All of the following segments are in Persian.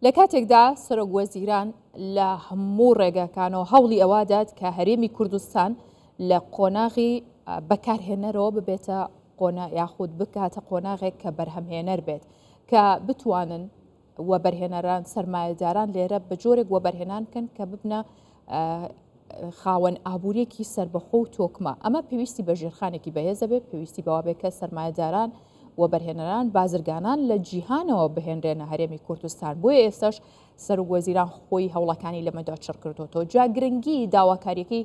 لە کاتێکدا سەرۆک وەزیران لە هەموو ڕێگاکانەوە هەوڵی ئەوادات کە هەرێمی کوردستان لە قۆناغی بەکارهێنەرەوە ببێتە یاخود بکاتە قۆناغێک کە بەرهەمهێنەر بێت کە بتوانن وەبەرهێنەران سەرمایەداران لێرە بە جۆرێک وەبەرهێنان بکەن کە ببنە خاوەن ئابوووریەکی سربەخۆ و تۆکمە. ئەمە پێویستی بە ژێرخانێکی بەهێزە بێت، پێویستی بەوا بێت کە سەرمایەداران وەبەرهێنەران بازرگانان لە جیهانەوە بهێنرێنە هەرێمی کوردستان. بۆیە ئێستاش سەرۆک وەزیران خۆی هەوڵەکانی لەمەدا چڕ کردوتەوە. جا گرنگی داواکاریەکەی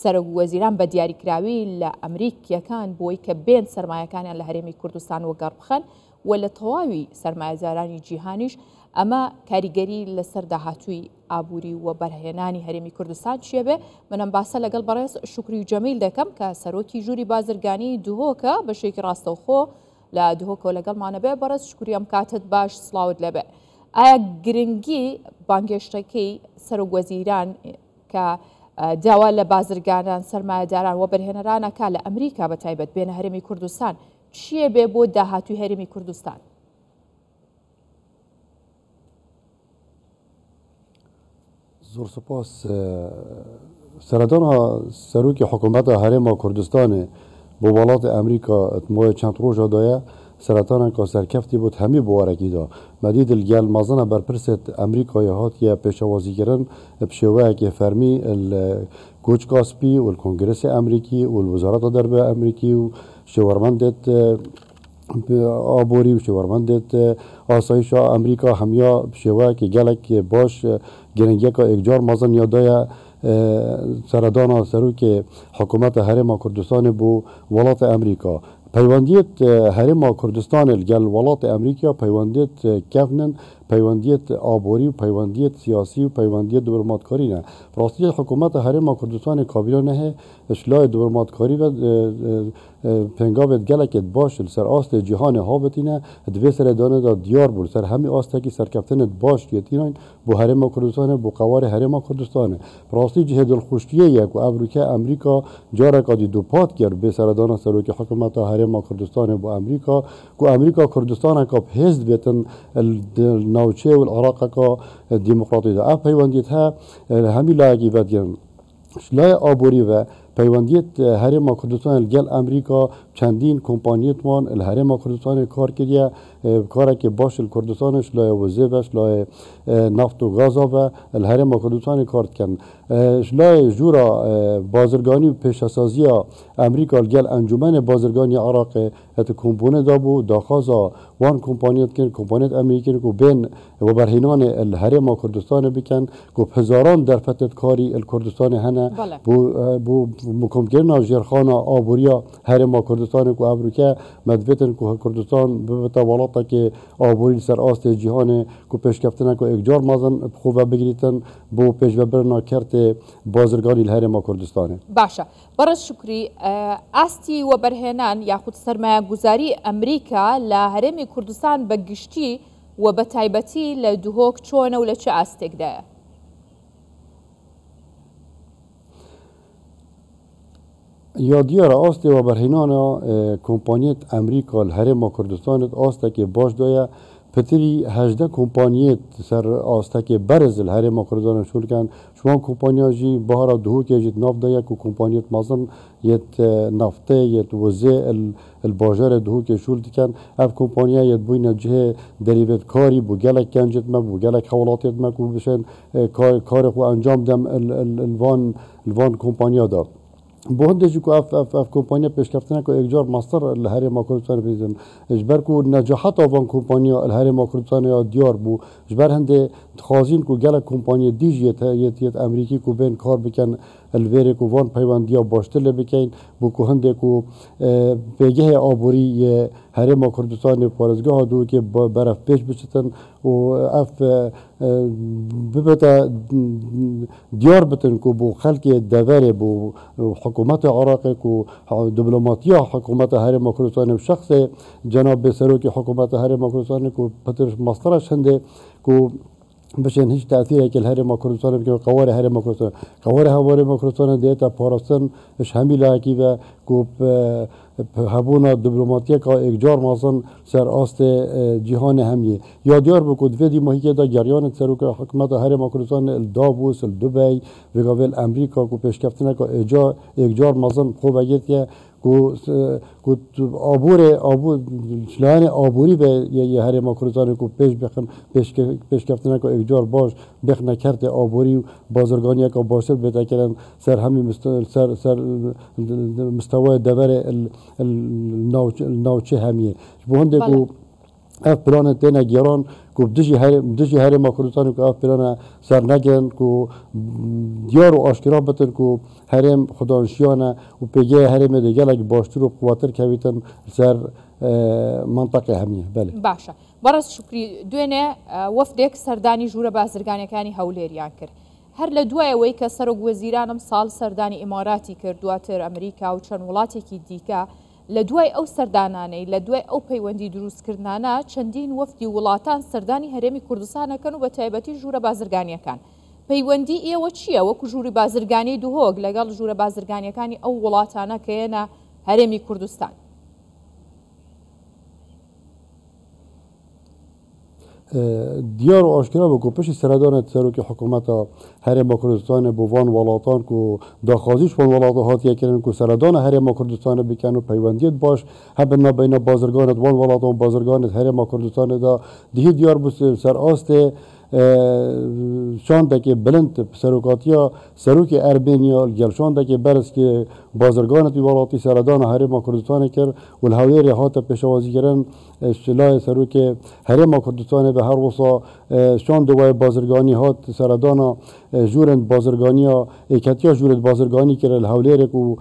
سەرۆک وەزیران بە دیاریکراوی لە ئەمریکیەکان بۆی کە بێن سەرمایەکانیان لە هەرێمی کوردستان وەگەڕ بخەن و لە تەواوی سەرمایەدارانی جیهانیش ئەمە کاریگەری لەسەر داهاتووی ئابووری و بەرهێنانی هەرێمی کوردستان چیە بێ. منم باسە لەگەڵ بەڕێز شکری جەمیل دەکەم کە سەرۆکی ژووری بازرگانی دهۆکە بەشێکی ڕاستەوخۆ لە دهۆکەوە لەگەڵمانە بێ. بەڕێز شکری ئەم کاتت باش، سڵاوت لەبێ. ئایا گرنگی بانگێشتەکەی سەرۆک وەزیران کە داوا لە بازرگانان سەرمایەداران و بەرهێنەرانەکە لە ئەمریکا بەتایبەت بێنە هەرێمی کوردستان چییە بێ بۆ داهاتووی هەرێمی کوردستان؟ زۆر سپاس. سەردانا سەرۆکی حکوومەتە هەرێما کوردستانê بۆ وڵاتی ئەمریکا مایە چەند ڕۆژە دایە سەرەتانێکا سەرکەفتی بوت هەمی بۆوارەکی دا مەدی دڵگەل مەزنە بەرپرسێت ئەمریکایە هاتیە پێشەوازیکردن بشێوەیەکی فەرمی کوچ کاسپی و کنگرسی ئەمریکی و وزارەتە دەربە ئەمریکی و شێوەرمەندێت ئابووری و شێوەرمەندێت ئاسایشا ئەمریکا هەمیا شێوەیەکی گەلێک باش گرنگیەکە ئێکجار مەزن یادایە سەردانا سەرۆکی حکوومەتە هەرێما کوردستانê بۆ وڵاتی ئەمریکا. پەیوەندیت هەرێما کوردستانê گەل وڵاتی ئەمریکا پەیوەندیت کەفنن، پەیوەندیت ئابووری و پەیوەندیت سیاسی و پەیوەندیت دوورماتکارینە. ڕاستی حکوومەتە هەرێما کوردستانê کابیلا نەهێ شلای دوورماتکاری و پێنگاوێت gelekê baş li ser astê cîhanê habitîne divê seredane da diyar bû ser hemî astekî serkeftinê baş yetînan bû herêma Kurdistanê bû qewarê herêma Kurdistanê. Rastî cihê dilxuştiyê ye ku evrûke Emerîka careka dî dupat kir bê seredana serokê hikûmeta herêma Kurdistanê bû Emerîka ku Emerîka Kurdistaneka hêz dibêtin navçeyê û Iraqeka demokratî de. Ev peywendiyet he hemî layekî vedirin. Şilaya aborî ve پەیوەندیت هەرێما کوردستان گەل ئەمریکا چەندین کۆمپانیەت وان لە هەرێما کوردستانê کار kiriye karekê baş li Kurdistanê şilaya wezê ve şilaya neft û gaza ve li herêma Kurdistanê kar dikin. Şilaya jûra bazirganî û pêşesaziya Emerîka li gel encûmenê bazirganî Iraqê et komponê dabû daxwaza wan kompaniyet kirin kompaniyet Emerîkî ku bên weberhênanê li herêma Kurdistanê bikin ku hezaran derfetê karî li Kurdistanê hene bû مکمکردنا جرخانه آبوریا هرما کردستان کو ابروکه مدویتن کو کردستان ببتا ولاتا که آبوری سر آست جهان کو پیشکفتنه کو اکجار مازن خوبه بگیریتن بو پیش ببرنا کرت بازرگانی هرما کردستانه. باشه. برش شکری استی و برهنان یاخود سرمایه گذاری امریکا لهرمی کردستان بگشتی و بتایبتی لدهوک چونه و لچه استک ده؟ یا دیار آسته و برهنانا کمپانیت امریکا هرما کردستان آسته که باش دایا پتری 18 کمپانیت سر آسته که برز هرما کردستان شول کن شما کمپانیا جی بهارا دهو که جیت نفت دایا که کمپانیت مازن یت نفته یت وزه الباجر دهو که شول کن اف کمپانیا یت بوین جه دریبت کاری بو گلک کنجت ما بو گلک حوالاتیت ما کو بشن کار خو انجام دم الوان کمپانیا دا بهندجی کو اف کمپانیا پیشکفتنه کو اکجار ماستر الهرما کردستان بیزن اجبر کو نجاحت آوان کمپانیا الهرما کردستان یا دیار بو اجبر هنده خازین کو گله کمپانی دیجیت یت امریکی کو بین کار بکن الویری کو وان پیوندیا باشتل بکن بو کو هنده کو پیگه آبوری هرما کردستان پارزگاه دو که برف پیش بچتن و اف ببتا دیار بتن کو بو خلق دوره بو حکومت عراق کو دیپلماتیا حکومت هرما کردستان شخص جناب سروکی حکومت هرما کردستان کو پتر ماسترش هنده کو بشن هیچ تأثیری که هرم کردستان بکنه قواره هرم کردستان قواره هواره کردستان دیتا پاراستن اش همی لاکی و کوب هبونا دیپلماتیک اکجار مازن سر آست جهان همیه یادیار بکود ودی محیط دا جریان سروک حکومت هرم کردستان داووس دبی و قبل امریکا کو پیشکفتنه که اکجار مازن خوب اگرتیه کو آبور شلان آبوری به یه هرم کردستان کو پیش کفتنه که اکجار باش بخنه کرد آبوری بازرگانی که باشد بهتر کردن سر همین سر مستوى دور الناوچه همیه بونده کو اف پلان تینا گیران کو دجی هرم کردستان کو اف پلان سر نگن کو دیار و آشکارا بتن کو هرم خدانشیانه و پیگه هرم دیگه لگ باشتر و قواتر کویتن سر منطقه همیه بله باشا برس شکری دوینه وفدک سردانی جوره بازرگانیەکانی هەولێریان کرد هەر لە دوایەوەی کە سەرۆک وەزیرانم ساڵ سەردانی ئیماراتی کرد دواتر ئەمریکا و چەند وڵاتێکی دیکە لە دوای ئەو سەردانانەی لە دوای ئەو پەیوەندی دروستکردانە چەندین وەفدی وڵاتان سەردانی هەرێمی کوردستانەکەن و بە تایبەتی ژوورە بازرگانیەکان پەیوەندی ئێوە چییە وەکو ژووری بازرگانی دوهۆک لەگەڵ ژوورە بازرگانیەکانی ئەو وڵاتانە کە هێنە هەرێمی کوردستان دیار و آشکارا بکو پشت سردان سروک حکومت هرم کردستان بوان ولاتان کو داخازیش وان ولات هاتیه کردن کو سردان هرم کردستان بکن و پیوندیت باش هبنا بین بازرگانت وان ولاتان بازرگانت هرم کردستان دا دیه دیار بس سر آست شانده که بلند سروکاتیا سروک ارمنیا گل شانده که برس که بازرگانت ولاتی سردان هرم کردستان کرد و الهویر هات پیشوازی کردن شلای سروک هرم کردستان به هر وصا شانده و بازرگانی هات سردان جورند بازرگانیا کتیا جورند بازرگانی کرد الهویر کو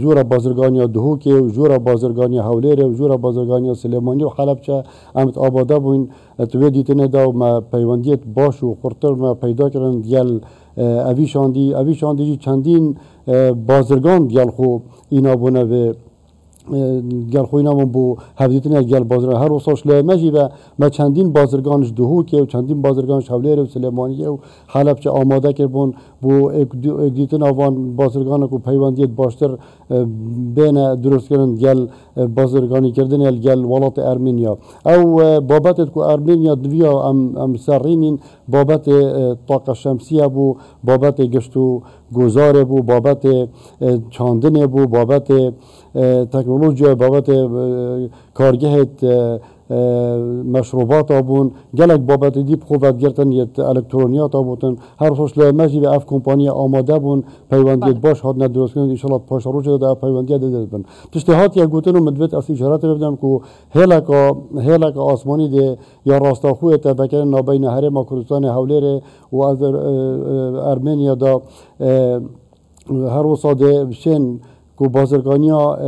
جور بازرگانیا دهوکه و جور بازرگانیا هولیر و جور بازرگانیا سلیمانی و حلبچه امت آباده بوین توی دیتنه دا ما پیوندیت باش و خورتر ما پیدا کردن دیال اوی شاندی چندین بازرگان دیال خو اینا بونه و گل خوینا من بو هفدیتن گل بازرگان هر وصاش لمجی و ما چندین بازرگانش دهوکه و چندین بازرگانش هولیر و سلیمانیه و حلبچه آماده کربون بو اگدیتن آوان بازرگان کو پیوندیت باشتر بین درست کردن گل بازرگانی کردن گل ولات ارمنیا او بابت کو ارمنیا دویا ام سرینین بابت طاقه شمسیه بو بابت گشتو گذار بو بابت چاندن بو بابت تکنولوژیا بابت کارگه مشروبات آبون گلک بابت دیپ خوبت گرتن یت الکترونیات آبوتن هر خوش لمجی به اف کمپانی آماده بون پیوندیت باش هات ندرست کنند انشالله پاشارو شده در پیوندیت دادن تشتهات یا گوتن و مدبت اصلی اشارات بدم کو هلک آسمانی ده یا راستاخوی تبکر نابین هرم کردستان هولیر و از ارمنیا دا هر وصاده بشین کو بازرگانیا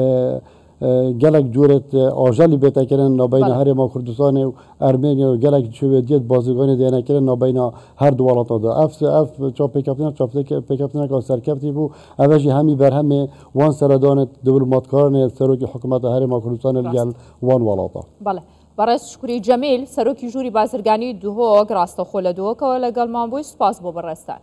گلک جورت آجالی بهتر کردن نابین هرم کردستان و ارمنیا و گلک شویدیت بازرگانی دینا کردن نابین هر دو ولات دا اف چاپ پیکاپتنا که سرکفتی بو اوجی همی بر همه وان سردان دیپلماتکاران سروک حکومت هرم کردستان گل وان ولاتا بله برای شکری جمیل سروکی جوری بازرگانی دوهۆک راستەخۆ لە دووەکەوە لەگەڵمان بووی سوپاس بۆ بەڕێستان